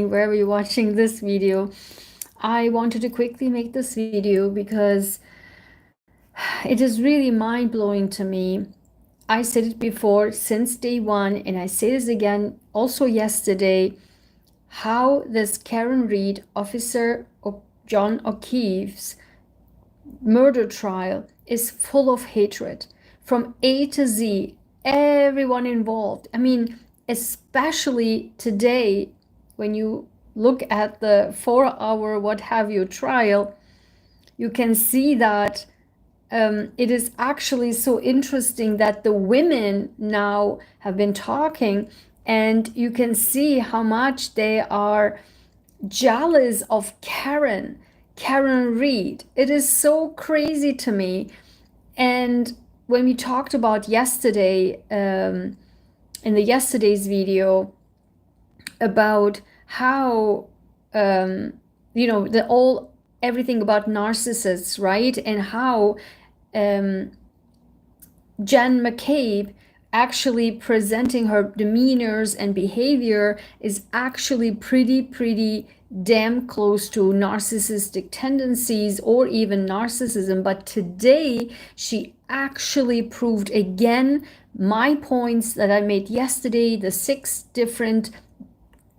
wherever you're watching this video. I wanted to quickly make this video because it is really mind-blowing to me. I said it before since day one, and I say this again also yesterday, how this Karen Reed, Officer John O'Keefe's murder trial is full of hatred from A to Z, everyone involved. I mean, especially today, when you look at the 4-hour what have you trial, you can see that it is actually so interesting that the women now have been talking, and you can see how much they are jealous of Karen Reed. It is so crazy to me. And when we talked about yesterday, in the yesterday's video, about how everything about narcissists, right? And how Jen McCabe actually presenting her demeanors and behavior is actually pretty damn close to narcissistic tendencies or even narcissism. But today she actually proved again my points that I made yesterday, the 6 different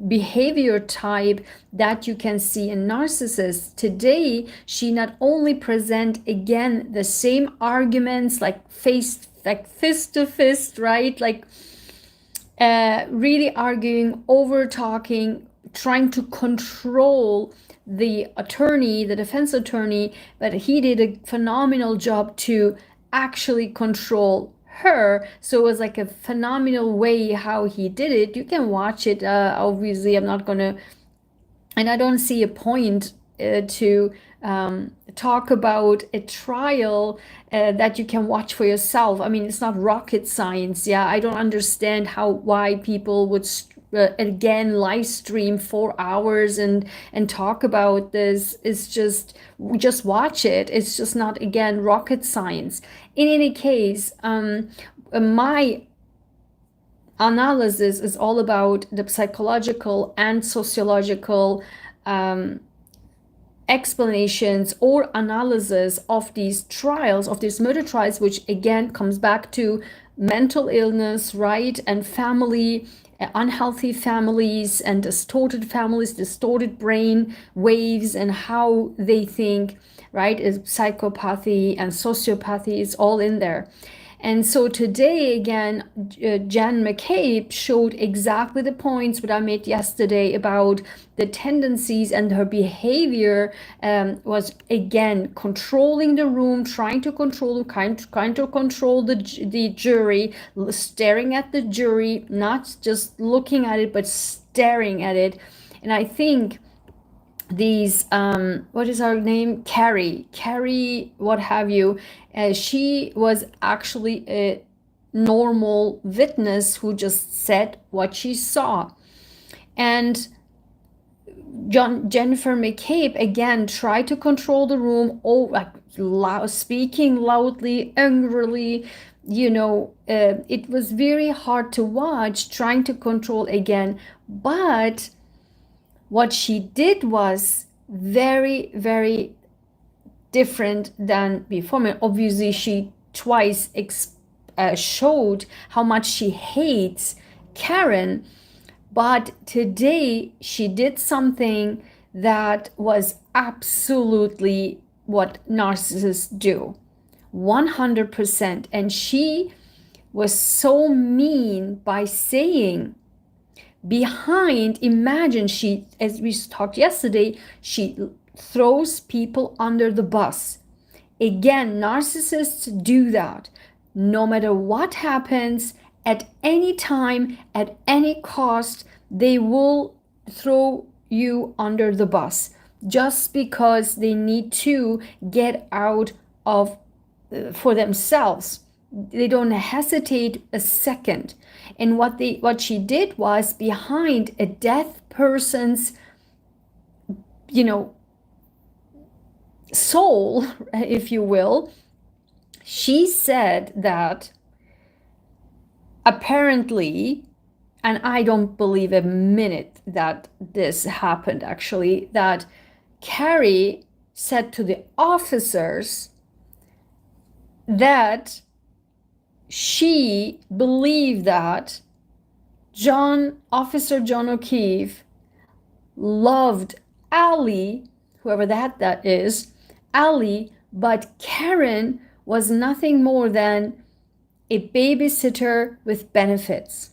behavior type that you can see in narcissists. Today she not only present again the same arguments, like fist to fist, right? Like really arguing, over talking, trying to control the attorney, the defense attorney, but he did a phenomenal job to actually control her. So it was like a phenomenal way how he did it. You can watch it. Obviously, I'm not gonna, and I don't see a point to talk about a trial that you can watch for yourself. I mean, it's not rocket science. Yeah, I don't understand why people would again live stream 4 hours and talk about this. It's just watch it. It's just not, again, rocket science. In any case, my analysis is all about the psychological and sociological explanations or analysis of these trials, of these murder trials, which again comes back to mental illness, right? And family, unhealthy families and distorted families, distorted brain waves, and how they think, right? Is psychopathy and sociopathy is all in there. And so today, again, Jan McCabe showed exactly the points that I made yesterday about the tendencies, and her behavior was, again, controlling the room, trying to control, trying to control the jury, staring at the jury, not just looking at it, but staring at it. And I think these what is her name, Carrie what have you, she was actually a normal witness who just said what she saw. And Jennifer McCabe again tried to control the room, speaking loudly, angrily. It was very hard to watch, trying to control again. But what she did was very different than before. I mean, obviously, she twice showed how much she hates Karen, but today she did something that was absolutely what narcissists do, 100%. And she was so mean by saying, behind, imagine, she, as we talked yesterday, she throws people under the bus. Again, narcissists do that. No matter what happens, at any time, at any cost, they will throw you under the bus just because they need to get out of for themselves. They don't hesitate a second. And what she did was, behind a dead person's soul, if you will, she said that apparently and I don't believe a minute that this happened actually, that Carrie said to the officers that she believed that Officer John O'Keefe loved Allie, whoever that is, Allie, but Karen was nothing more than a babysitter with benefits.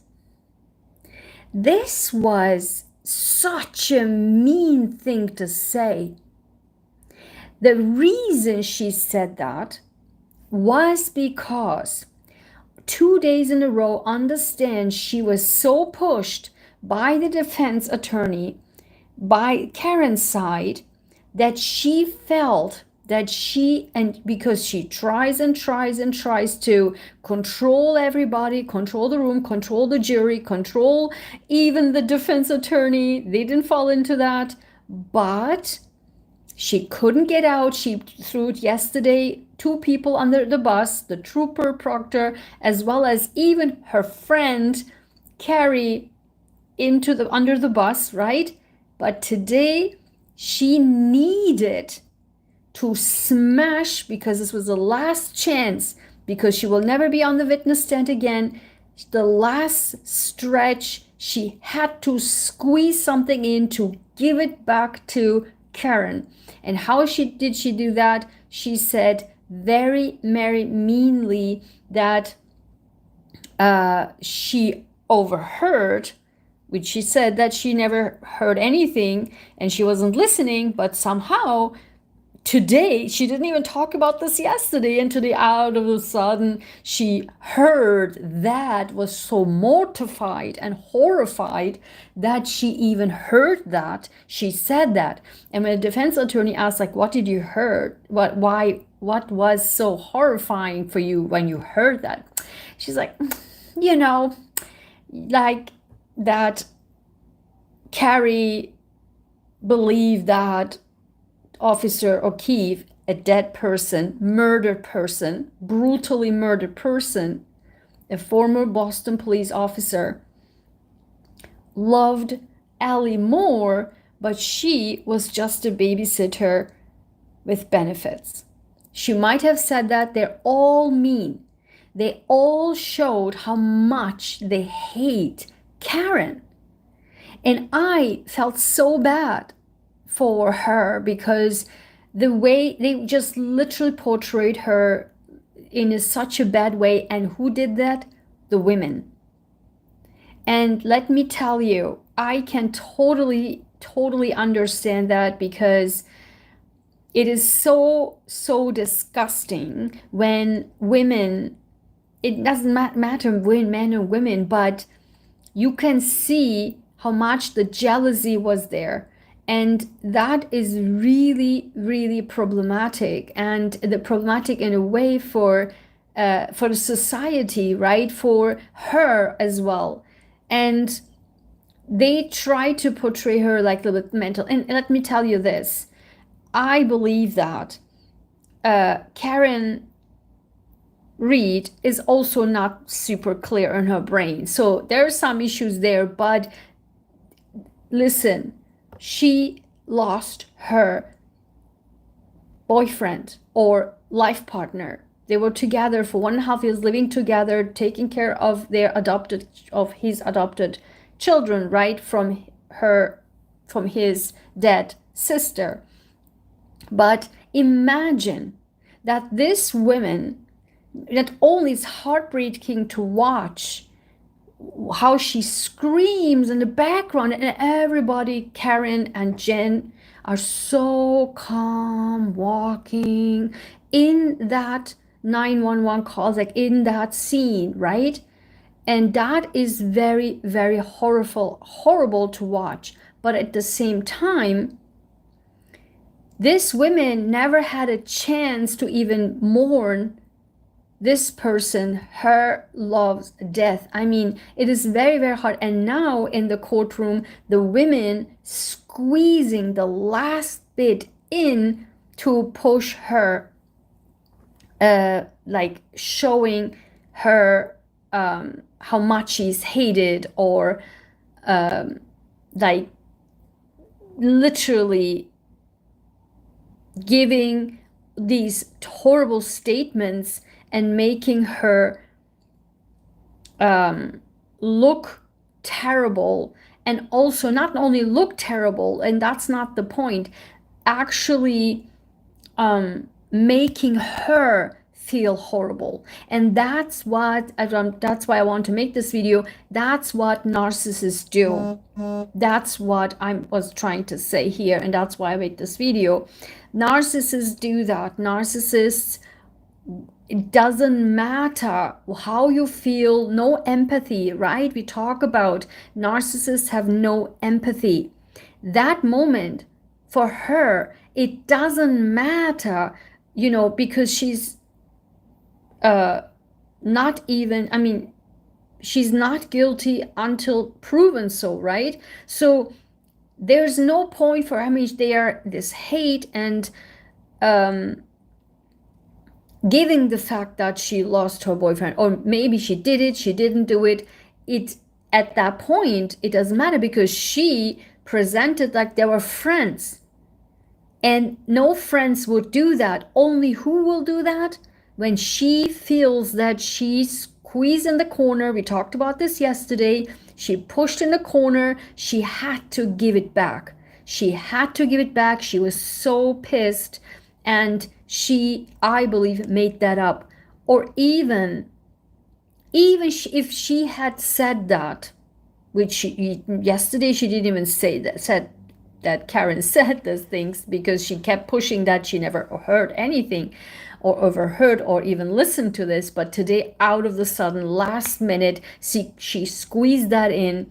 This was such a mean thing to say. The reason she said that was because 2 days in a row on the stand, she was so pushed by the defense attorney, by Karen's side, that she felt that and because she tries and tries and tries to control everybody, control the room, control the jury, control even the defense attorney, they didn't fall into that, but she couldn't get out. She threw it yesterday, 2 people under the bus, the trooper Proctor, as well as even her friend Carrie under the bus, right? But today she needed to smash, because this was the last chance, because she will never be on the witness stand again. The last stretch, she had to squeeze something in to give it back to Karen. And how did she do that? She said very, very meanly that she overheard, which she said that she never heard anything and she wasn't listening, but somehow today, she didn't even talk about this yesterday, and today out of a sudden she heard that, was so mortified and horrified that she even heard that. She said that. And when a defense attorney asked, like, what did you heard? What was so horrifying for you when you heard that? She's like, like that Carrie believed that Officer O'Keefe, a dead person, murdered person, brutally murdered person, a former Boston police officer, loved Allie more, but she was just a babysitter with benefits. She might have said that. They're all mean. They all showed how much they hate Karen. And I felt so bad for her, because the way they just literally portrayed her in such a bad way. And who did that? The women. And let me tell you, I can totally understand that, because it is so disgusting when women, it doesn't matter when men or women, but you can see how much the jealousy was there. And that is really, really problematic, and the problematic in a way for the society, right? For her as well. And they try to portray her like a little bit mental. And let me tell you this. I believe that Karen Reed is also not super clear in her brain. So there are some issues there, but listen, she lost her boyfriend or life partner. They were together for 1.5 years, living together, taking care of his adopted children, right, from his dead sister. But imagine that this woman, not only is heartbreaking to watch how she screams in the background, and everybody, Karen and Jen, are so calm, walking in that 911 calls, like in that scene, right? And that is very, very horrible to watch. But at the same time, this woman never had a chance to even mourn this person, her love's death. I mean, it is very, very hard. And now in the courtroom, the women squeezing the last bit in to push her, like showing her how much she's hated, or like literally giving these horrible statements and making her look terrible, and also not only look terrible, and that's not the point, actually making her feel horrible. And that's why I want to make this video. That's what narcissists do. That's what I was trying to say here, and that's why I made this video. Narcissists do that. Narcissists, it doesn't matter how you feel, no empathy, right? We talk about narcissists have no empathy. That moment for her, it doesn't matter, you know, because she's not even, I mean, she's not guilty until proven so, right? So there's no point for, I mean, they are this hate and giving the fact that she lost her boyfriend, or maybe she did it, she didn't do it. It, at that point, it doesn't matter, because she presented like they were friends. And no friends would do that. Only who will do that? When she feels that she's squeezed in the corner. We talked about this yesterday. She pushed in the corner. She had to give it back. She had to give it back. She was so pissed. And she, I believe, made that up. Or even if she had said that, which yesterday she didn't even say that, said that Karen said those things, because she kept pushing that she never heard anything or overheard or even listened to this. But today, out of the sudden, last minute, she squeezed that in,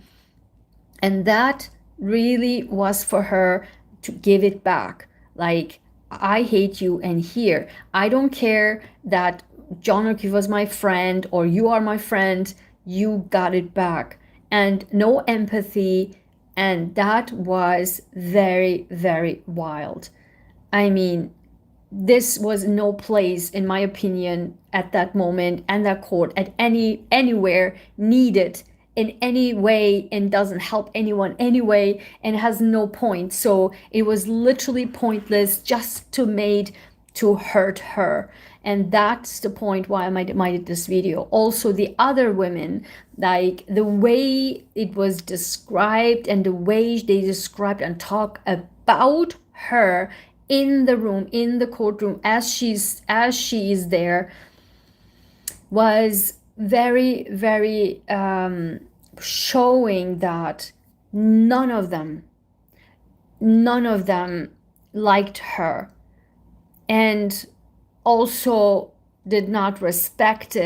and that really was for her to give it back. Like, I hate you, and here, I don't care that John O'Keefe was my friend or you are my friend, you got it back. And no empathy, and that was very, very wild. I mean, this was no place, in my opinion, at that moment, and that court, at anywhere needed in any way, and doesn't help anyone anyway, and has no point. So it was literally pointless, just to hurt her. And that's the point why I made this video. Also, the other women, like the way it was described and the way they described and talk about her in the room, in the courtroom, as she is there, was very, very showing that none of them liked her, and also did not respect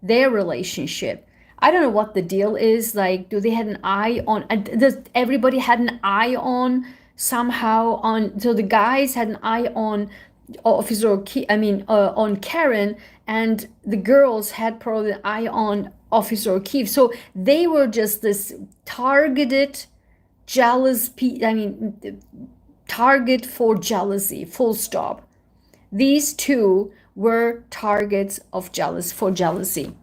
their relationship. I don't know what the deal is. Like, do they had an eye on, does everybody had an eye on somehow on, so the guys had an eye on Officer O'Keefe, on Karen, and the girls had probably an eye on Officer O'Keefe. So they were just this targeted, jealous, target for jealousy, full stop. These two were targets of jealousy.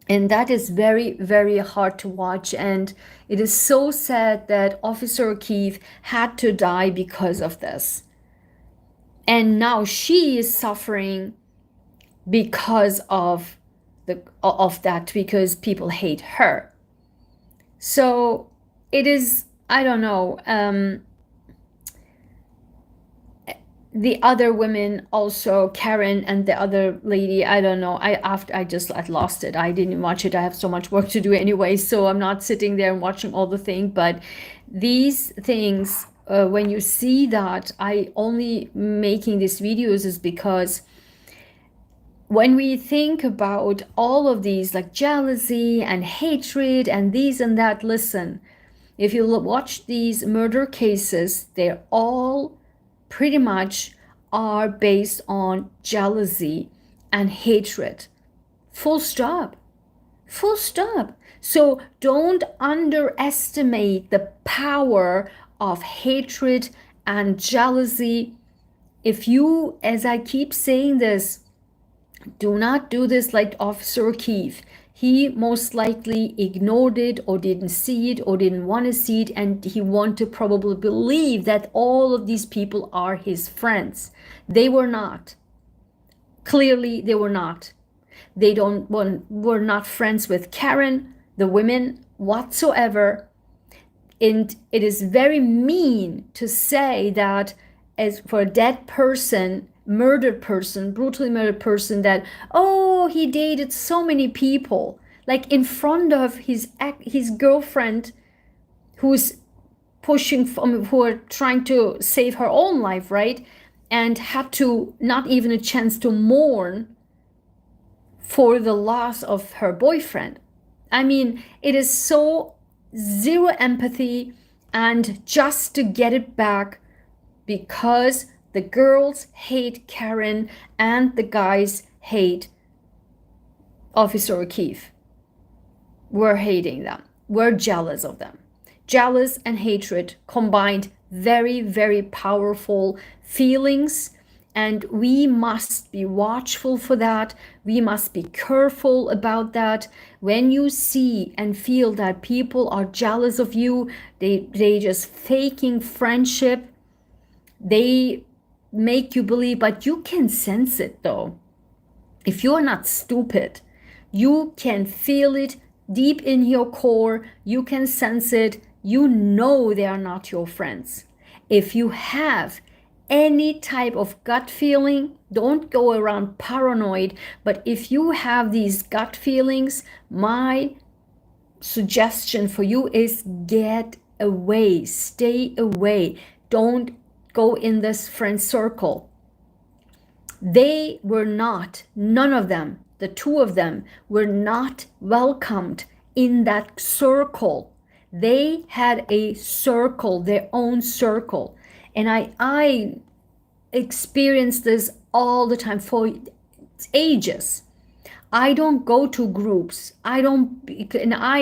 And that is very, very hard to watch. And it is so sad that Officer O'Keefe had to die because of this. And now she is suffering because of that, because people hate her. So it is, I don't know, the other women also, Karen and the other lady, I don't know, I lost it. I didn't watch it. I have so much work to do anyway, so I'm not sitting there and watching all the things. But these things, when you see that, I only making these videos is because when we think about all of these, like jealousy and hatred and these and that, listen, if you watch these murder cases, they're all pretty much are based on jealousy and hatred. Full stop. Full stop. So don't underestimate the power of hatred and jealousy. If you, as I keep saying this, do not do this like Officer O'Keefe. He most likely ignored it or didn't see it or didn't want to see it, and he wanted to probably believe that all of these people are his friends. They were not. Clearly, they were not. Were not friends with Karen, the women whatsoever. And it is very mean to say that, as for a dead person, murdered person, brutally murdered person, that, oh, he dated so many people, like in front of his girlfriend, who's who are trying to save her own life, right? And had to not even a chance to mourn for the loss of her boyfriend. I mean, it is so zero empathy, and just to get it back, because the girls hate Karen and the guys hate Officer O'Keefe. We're hating them. We're jealous of them. Jealous and hatred combined, very, very powerful feelings, and we must be watchful for that. We must be careful about that. When you see and feel that people are jealous of you, they just faking friendship, they make you believe, but you can sense it though. If you're not stupid, you can feel it deep in your core. You can sense it. You know they are not your friends. If you have any type of gut feeling, don't go around paranoid, but if you have these gut feelings, my suggestion for you is get away, stay away. Don't go in this friend circle. They were not, none of them, the two of them, were not welcomed in that circle. They had a circle, their own circle. And I experienced this all the time for ages. I don't go to groups. I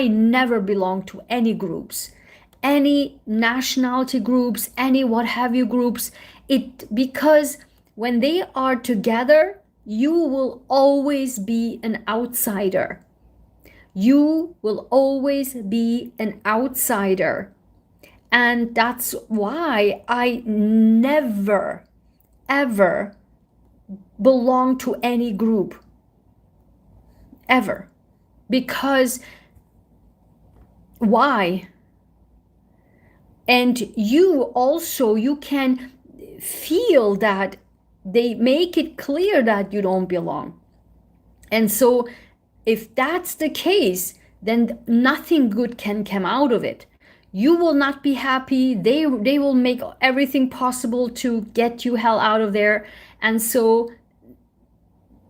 never belong to any groups, any nationality groups, any what have you groups. Because when they are together, you will always be an outsider. You will always be an outsider. And that's why I never, ever belong to any group. Ever. Because why? And you can feel that they make it clear that you don't belong. And so if that's the case, then nothing good can come out of it. You will not be happy. They will make everything possible to get you hell out of there. And so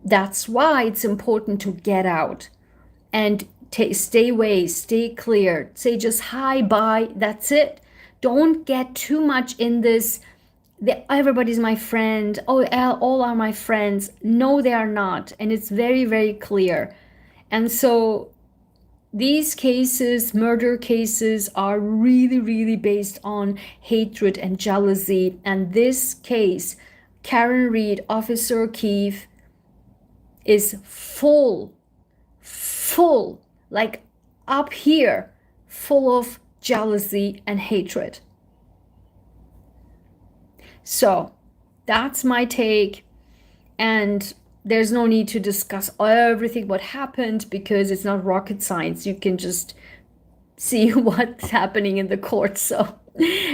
that's why it's important to get out and stay away, stay clear, say just hi, bye, that's it. Don't get too much in this, everybody's my friend, oh, all are my friends. No, they are not. And it's very, very clear. And so these cases, murder cases, are really, really based on hatred and jealousy. And this case, Karen Reed, Officer O'Keefe, is full, like up here, full of jealousy and hatred. So that's my take. And there's no need to discuss everything what happened, because it's not rocket science. You can just see what's happening in the court. So,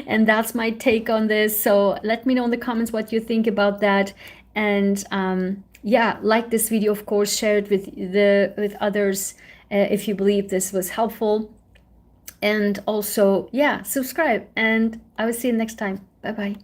and that's my take on this. So let me know in the comments what you think about that. And yeah, like this video, of course, share it with others if you believe this was helpful. And also, yeah, subscribe. And I will see you next time. Bye-bye.